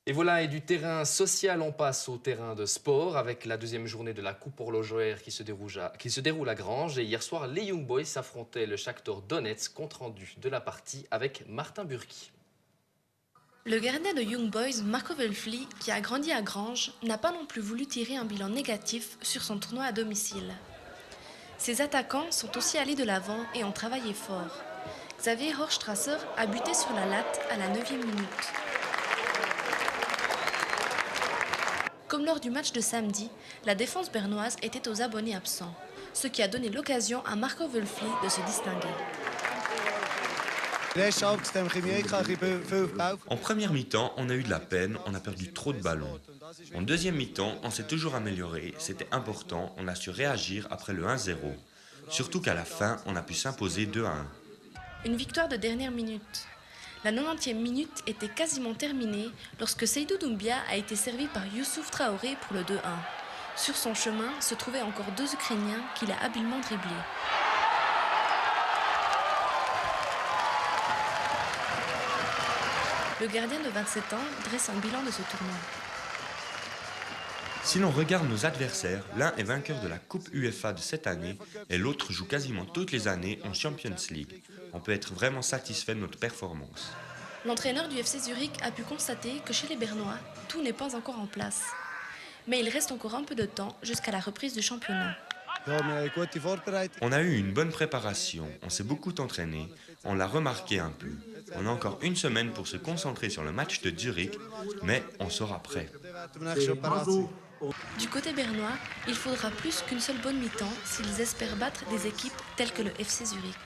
Et voilà, et du terrain social, on passe au terrain de sport avec la deuxième journée de la Coupe horlogère qui se déroule à Granges. Et hier soir, les Young Boys s'affrontaient le Shakhtar Donetsk, compte rendu de la partie avec Martin Burki. Le gardien de Young Boys, Marco Velfli, qui a grandi à Granges, n'a pas non plus voulu tirer un bilan négatif sur son tournoi à domicile. Ses attaquants sont aussi allés de l'avant et ont travaillé fort. Xavier Horstrasser a buté sur la latte à la 9e minute. Comme lors du match de samedi, la défense bernoise était aux abonnés absents, ce qui a donné l'occasion à Marco Velfli de se distinguer. En première mi-temps, on a eu de la peine, on a perdu trop de ballons. En deuxième mi-temps, on s'est toujours amélioré, c'était important, on a su réagir après le 1-0. Surtout qu'à la fin, on a pu s'imposer 2-1. Une victoire de dernière minute. La 90e minute était quasiment terminée lorsque Seydou Doumbia a été servi par Youssouf Traoré pour le 2-1. Sur son chemin se trouvaient encore deux Ukrainiens qu'il a habilement dribblés. Le gardien de 27 ans dresse un bilan de ce tournoi. Si l'on regarde nos adversaires, l'un est vainqueur de la Coupe UEFA de cette année et l'autre joue quasiment toutes les années en Champions League. On peut être vraiment satisfait de notre performance. L'entraîneur du FC Zurich a pu constater que chez les Bernois, tout n'est pas encore en place. Mais il reste encore un peu de temps jusqu'à la reprise du championnat. On a eu une bonne préparation, on s'est beaucoup entraîné, on l'a remarqué un peu. On a encore une semaine pour se concentrer sur le match de Zurich, mais on sera prêt. Du côté bernois, il faudra plus qu'une seule bonne mi-temps s'ils espèrent battre des équipes telles que le FC Zurich.